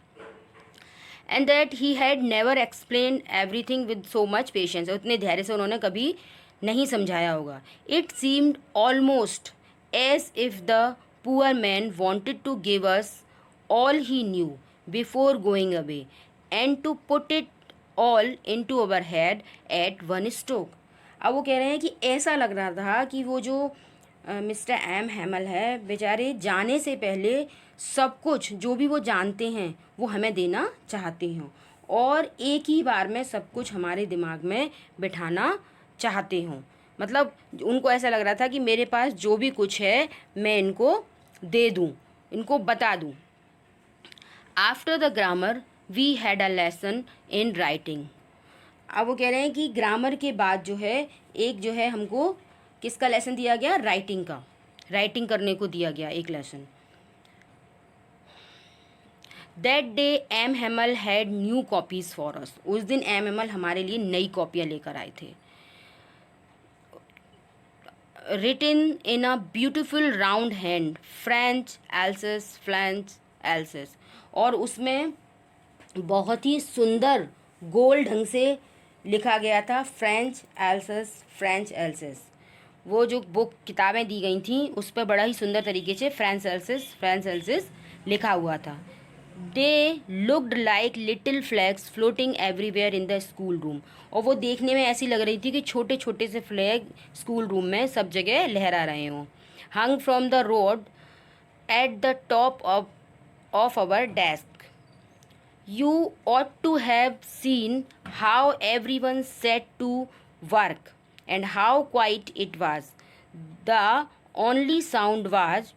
[SPEAKER 1] And that he had never explained everything with so much patience. उतने धैर्य से उन्होंने कभी नहीं समझाया होगा। It seemed almost as if the poor man wanted to give us all he knew before going away and to put it all into our head at one stroke. अब वो कह रहे हैं कि ऐसा लग रहा था कि वो जो मिस्टर एम हैमल है, बेचारे जाने से पहले सब कुछ जो भी वो जानते हैं वो हमें देना चाहते हैं और एक ही बार में सब कुछ हमारे दिमाग में बिठाना चाहते हों। मतलब उनको ऐसा लग रहा था कि मेरे पास जो भी कुछ है मैं इनको दे दूं, इनको बता दूं। After the grammar we had a lesson in writing. अब वो कह रहे हैं कि ग्रामर के बाद जो है एक जो है हमको किसका लेसन दिया गया? राइटिंग का, राइटिंग करने को दिया गया एक lesson. That day M Hamel had new copies for us. उस दिन एम हेमल हमारे लिए नई कॉपियाँ लेकर आए थे। written in a beautiful round hand, French Alsace, French Alsace। और उसमें बहुत ही सुंदर गोल ढंग से लिखा गया था फ्रेंच एल्सस, फ्रेंच एल्सस। वो जो बुक किताबें दी गई थी उस पर बड़ा ही सुंदर तरीके से फ्रेंच एल्सस, फ्रेंच एल्सस लिखा हुआ था। They looked like little flags floating everywhere in the school room. और वो देखने में ऐसी लग रही थी कि छोटे छोटे से फ्लैग स्कूल रूम में सब जगह लहरा रहे हों। Hung from the rod at the top of our desk. You ought to have seen how everyone set to work and how quiet it was. The only sound was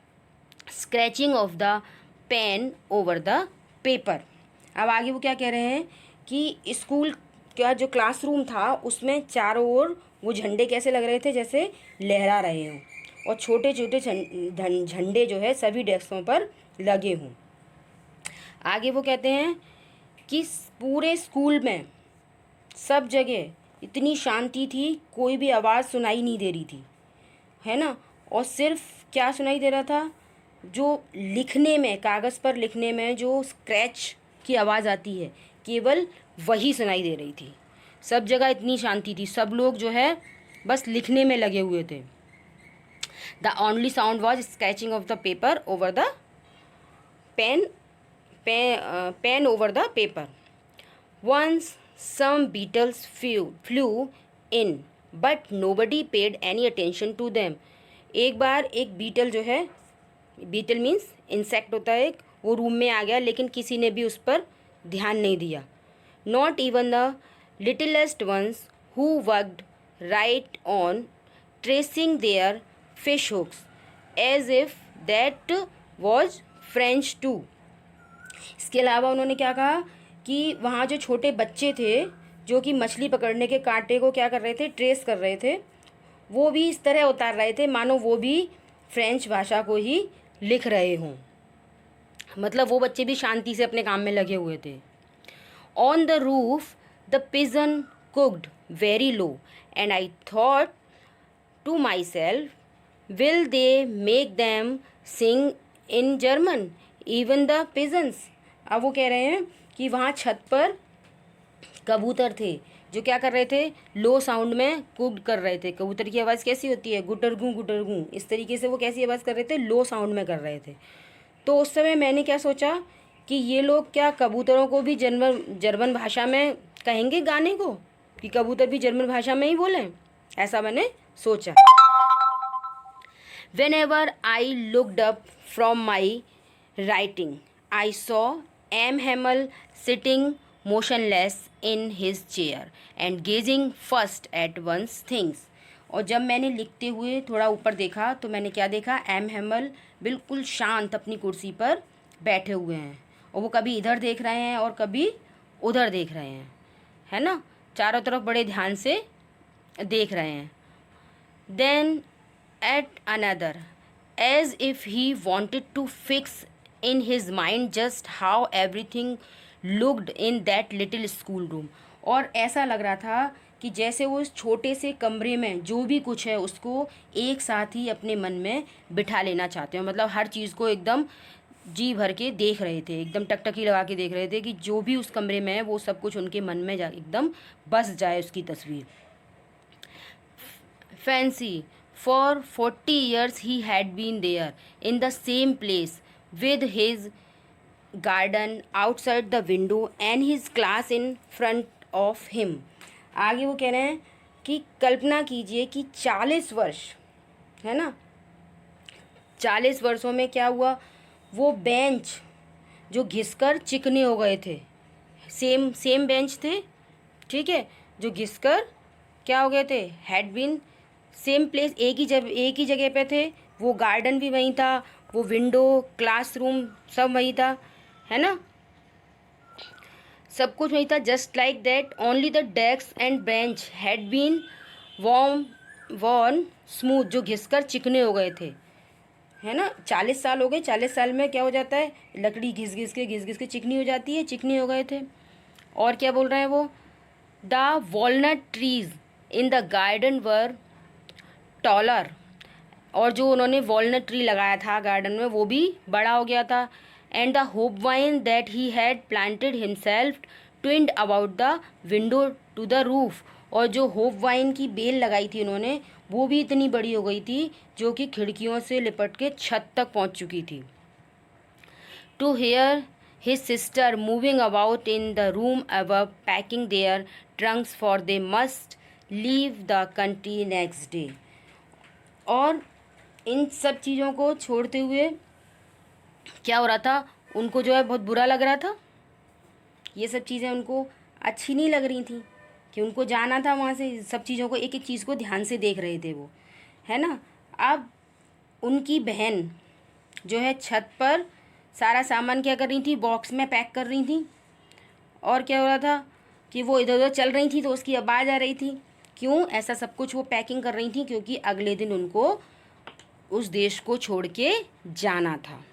[SPEAKER 1] scratching of the pen over the paper. अब आगे वो क्या कह रहे हैं कि school का जो क्लासरूम था उसमें चारों ओर वो झंडे कैसे लग रहे थे, जैसे लहरा रहे हों, और छोटे छोटे झंडे जो है सभी डेस्कों पर लगे हों। आगे वो कहते हैं कि पूरे स्कूल में सब जगह इतनी शांति थी, कोई भी आवाज़ सुनाई नहीं दे रही थी, है ना। और सिर्फ क्या सुनाई दे रहा था, जो लिखने में, कागज़ पर लिखने में जो स्क्रैच की आवाज़ आती है, केवल वही सुनाई दे रही थी। सब जगह इतनी शांति थी, सब लोग जो है बस लिखने में लगे हुए थे। The only sound was scratching of the paper over the pen over the paper. Once some beetles flew in, but nobody paid any attention to them. एक बार एक बीटल जो है, बीटल मीन्स इंसेक्ट होता है एक, वो रूम में आ गया, लेकिन किसी ने भी उस पर ध्यान नहीं दिया। Not even the littlest ones who worked right on tracing their fish hooks, as if that was French too. इसके अलावा उन्होंने क्या कहा कि वहाँ जो छोटे बच्चे थे जो कि मछली पकड़ने के कांटे को क्या कर रहे थे, ट्रेस कर रहे थे, वो भी इस तरह उतार रहे थे मानो वो भी फ्रेंच भाषा को ही लिख रहे हों। मतलब वो बच्चे भी शांति से अपने काम में लगे हुए थे। On the roof the pigeon cooed very low and I thought to my self, will they make them sing in German even the pigeons. अब वो कह रहे हैं कि वहाँ छत पर कबूतर थे जो क्या कर रहे थे, लो साउंड में कुक्ड कर रहे थे। कबूतर की आवाज़ कैसी होती है, गुटर गूँ, इस तरीके से वो कैसी आवाज़ कर रहे थे, लो साउंड में कर रहे थे। तो उस समय मैंने क्या सोचा कि ये लोग क्या कबूतरों को भी जर्मन भाषा में कहेंगे गाने को, कि कबूतर भी जर्मन भाषा में ही बोलें, ऐसा मैंने सोचा। Whenever I looked up from my writing, I saw M. Hamel sitting motionless in his chair and gazing first at one's things. और जब मैंने लिखते हुए थोड़ा ऊपर देखा तो मैंने क्या देखा, एम हेमल बिल्कुल शांत अपनी कुर्सी पर बैठे हुए हैं, और वो कभी इधर देख रहे हैं और कभी उधर देख रहे हैं, है ना, चारों तरफ बड़े ध्यान से देख रहे हैं। Then at another as if he wanted to fix in his mind just how everything looked in that little school room। और ऐसा लग रहा था कि जैसे वो उस छोटे से कमरे में जो भी कुछ है उसको एक साथ ही अपने मन में बिठा लेना चाहते हैं। मतलब हर चीज़ को एकदम जी भर के देख रहे थे, एकदम टकटकी लगा के देख रहे थे कि जो भी उस कमरे में है वो सब कुछ उनके मन में जा एकदम बस जाए उसकी तस्वीर। Fancy For 40 years he had been there in the same place with his garden outside the window and his class in front of him। आगे वो कह रहे हैं कि कल्पना कीजिए कि 40 वर्ष, है ना, 40 वर्षों में क्या हुआ, वो बेंच जो घिसकर चिकने हो गए थे, सेम बेंच थे, ठीक है, जो घिसकर क्या हो गए थे, हैड बीन सेम प्लेस, एक ही जगह पे थे, वो गार्डन भी वहीं था, वो विंडो, क्लासरूम सब वहीं था, है ना, सब कुछ वहीं था। Just like that only the desk and bench had been worn smooth, जो घिसकर चिकने हो गए थे, है ना। 40 साल हो गए, 40 साल में क्या हो जाता है, लकड़ी घिस घिस के चिकनी हो जाती है, चिकनी हो गए थे। और क्या बोल रहे हैं वो, the walnut trees in the garden were taller और जो उन्होंने वॉलनट ट्री लगाया था गार्डन में वो भी बड़ा हो गया था। And the hop vine that he had planted himself twined about the window to the roof, और जो होप वाइन की बेल लगाई थी उन्होंने वो भी इतनी बड़ी हो गई थी जो कि खिड़कियों से लिपट के छत तक पहुंच चुकी थी। To hear his sister moving about in the room above packing their trunks for they must leave the country next day. और इन सब चीज़ों को छोड़ते हुए क्या हो रहा था, उनको जो है बहुत बुरा लग रहा था। ये सब चीज़ें उनको अच्छी नहीं लग रही थी कि उनको जाना था वहाँ से, सब चीज़ों को एक एक चीज़ को ध्यान से देख रहे थे वो, है ना। अब उनकी बहन जो है छत पर सारा सामान क्या कर रही थी, बॉक्स में पैक कर रही थी। और क्या हो रहा था कि वो इधर उधर चल रही थी तो उसकी आवाज़ आ रही थी। क्यों ऐसा सब कुछ वो पैकिंग कर रही थी? क्योंकि अगले दिन उनको उस देश को छोड़ के जाना था,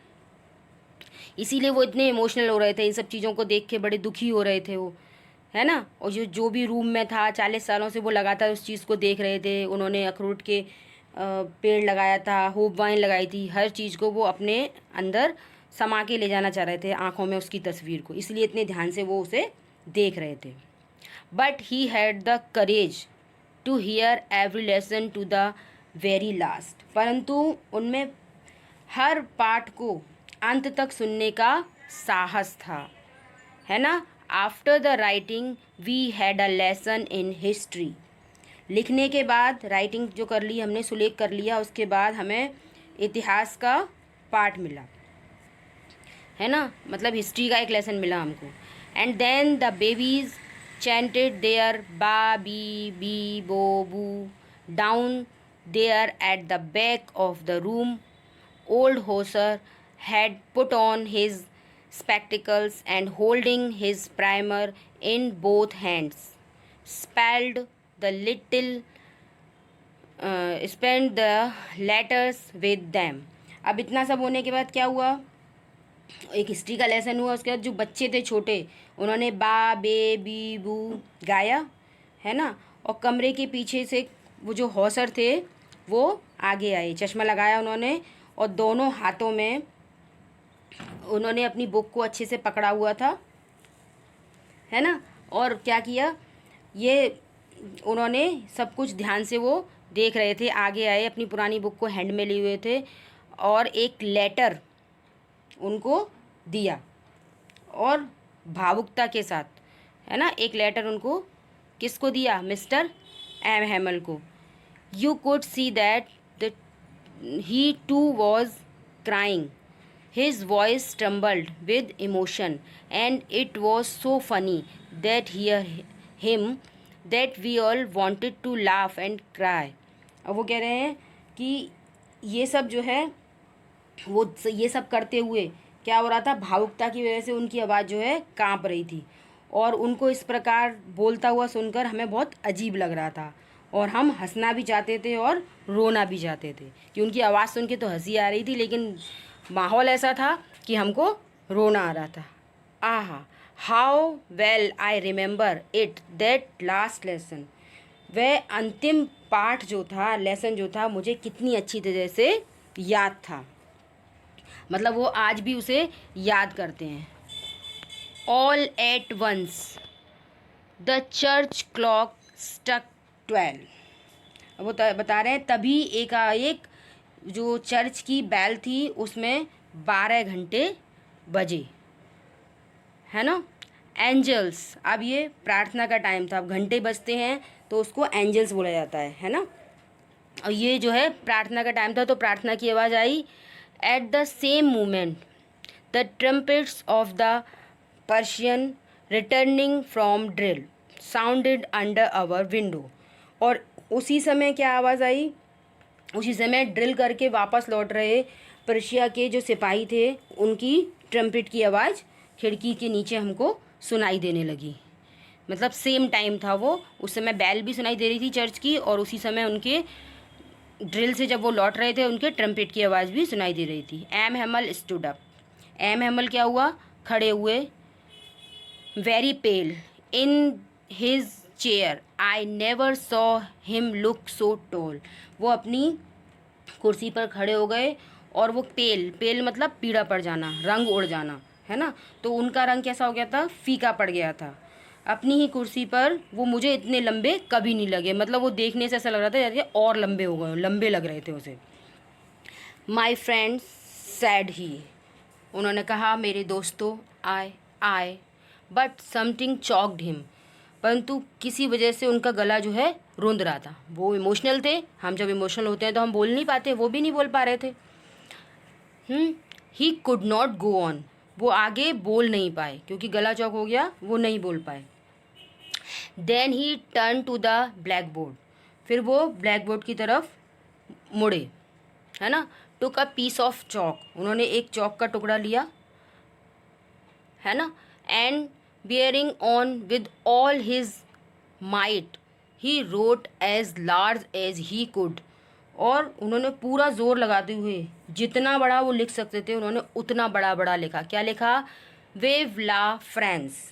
[SPEAKER 1] इसीलिए वो इतने इमोशनल हो रहे थे। इन सब चीज़ों को देख के बड़े दुखी हो रहे थे वो, है ना। और जो भी रूम में था 40 सालों से वो लगातार उस चीज़ को देख रहे थे। उन्होंने अखरोट के पेड़ लगाया था, होप वाइन लगाई थी, हर चीज़ को वो अपने अंदर समा के ले जाना चाह रहे थे, आँखों में उसकी तस्वीर को, इसलिए इतने ध्यान से वो उसे देख रहे थे। But he had the courage to hear every lesson to the very last, परंतु उनमें हर पाठ को अंत तक सुनने का साहस था, है ना। After the writing we had a lesson in history, लिखने के बाद, राइटिंग जो कर ली हमने, सुलेख कर लिया, उसके बाद हमें इतिहास का पाठ मिला, है ना, मतलब हिस्ट्री का एक लेसन मिला हमको। And then the babies chanted their ba be bi bo bu down there at the back of the room. Old Hauser had put on his spectacles and holding his primer in both hands spelled the letters with them। अब इतना सब होने के बाद क्या हुआ, एक history का लेसन हुआ। उसके बाद जो बच्चे थे छोटे, उन्होंने बा बे बी बू गाया, है ना। और कमरे के पीछे से वो जो हौसर थे वो आगे आए, चश्मा लगाया उन्होंने, और दोनों हाथों में उन्होंने अपनी बुक को अच्छे से पकड़ा हुआ था, है ना। और क्या किया, ये उन्होंने सब कुछ ध्यान से वो देख रहे थे, आगे आए, अपनी पुरानी बुक को हैंड में लिए हुए थे, और एक लेटर उनको दिया, और भावुकता के साथ, है ना, एक लेटर उनको किसको दिया, मिस्टर एम हैमल को। You could see that the he too was crying, his voice trembled with emotion and it was so funny that hear him that we all wanted to laugh and cry। अब वो कह रहे हैं कि ये सब जो है वो ये सब करते हुए क्या हो रहा था, भावुकता की वजह से उनकी आवाज़ जो है कांप रही थी, और उनको इस प्रकार बोलता हुआ सुनकर हमें बहुत अजीब लग रहा था, और हम हंसना भी चाहते थे और रोना भी चाहते थे, कि उनकी आवाज़ सुन के तो हंसी आ रही थी लेकिन माहौल ऐसा था कि हमको रोना आ रहा था। आहा, how well I remember it that last lesson. वह अंतिम पाठ जो था, लेसन जो था, मुझे कितनी अच्छी तरह से याद था, मतलब वो आज भी उसे याद करते हैं। All at once the church clock struck 12। वो बता रहे हैं तभी एकाएक जो चर्च की बैल थी उसमें 12 घंटे बजे, है ना। एंजल्स, अब ये प्रार्थना का टाइम था, अब घंटे बजते हैं तो उसको एंजल्स बोला जाता है ना। और ये जो है प्रार्थना का टाइम था तो प्रार्थना की आवाज़ आई। At the same moment the trumpets of the Persian returning from drill sounded under our window. और उसी समय क्या आवाज़ आई, उसी समय ड्रिल करके वापस लौट रहे पर्शिया के जो सिपाही थे उनकी ट्रम्पेट की आवाज़ खिड़की के नीचे हमको सुनाई देने लगी। मतलब सेम टाइम था वो, उस समय बैल भी सुनाई दे रही थी चर्च की, और उसी समय उनके ड्रिल से जब वो लौट रहे थे उनके ट्रम्पेट की आवाज़ भी सुनाई दे रही थी। M Hamel stood up. M Hamel क्या हुआ, खड़े हुए। Very pale in his chair I never saw him look so tall. वो अपनी कुर्सी पर खड़े हो गए और वो पेल मतलब पीला पड़ जाना, रंग उड़ जाना, है ना। तो उनका रंग कैसा हो गया था, फीका पड़ गया था। अपनी ही कुर्सी पर वो मुझे इतने लंबे कभी नहीं लगे, मतलब वो देखने से ऐसा लग रहा था जैसे और लंबे हो गए, लंबे लग रहे थे उसे। माई फ्रेंड्स सैड ही, उन्होंने कहा मेरे दोस्तों आए बट समथिंग चॉक्ड हिम, परंतु किसी वजह से उनका गला जो है रुंध रहा था। वो इमोशनल थे, हम जब इमोशनल होते हैं तो हम बोल नहीं पाते, वो भी नहीं बोल पा रहे थे। He could not go on, वो आगे बोल नहीं पाए क्योंकि गला चौक हो गया, वो नहीं बोल पाए। Then he turn to the black board, फिर वो ब्लैक बोर्ड की तरफ मुड़े, है ना। टुक अ पीस ऑफ चौक, उन्होंने एक चौक का टुकड़ा लिया, है ना। And bearing on with all his might he wrote as large as he could, और उन्होंने पूरा जोर लगाते हुए जितना बड़ा वो लिख सकते थे उन्होंने उतना बड़ा बड़ा लिखा। क्या लिखा, वेव ला फ्रांस,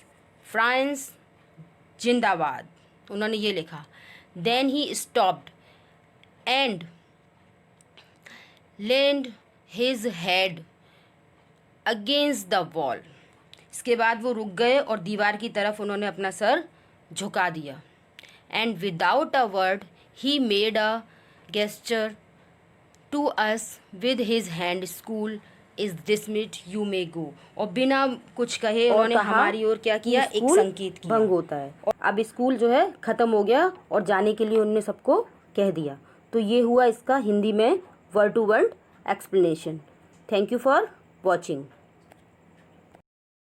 [SPEAKER 1] फ्रांस जिंदाबाद, उन्होंने ये लिखा। Then he stopped and leaned his head against the wall, इसके बाद वो रुक गए और दीवार की तरफ उन्होंने अपना सर झुका दिया। And without a word he made a gesture to us with his hand, school is dismissed you may go, और बिना कुछ कहे उन्होंने हमारी ओर क्या किया, एक संकेत किया, भंग होता है। और अब स्कूल जो है ख़त्म हो गया और जाने के लिए उन्होंने सबको कह दिया। तो ये हुआ इसका हिंदी में word to word explanation. Thank you for watching.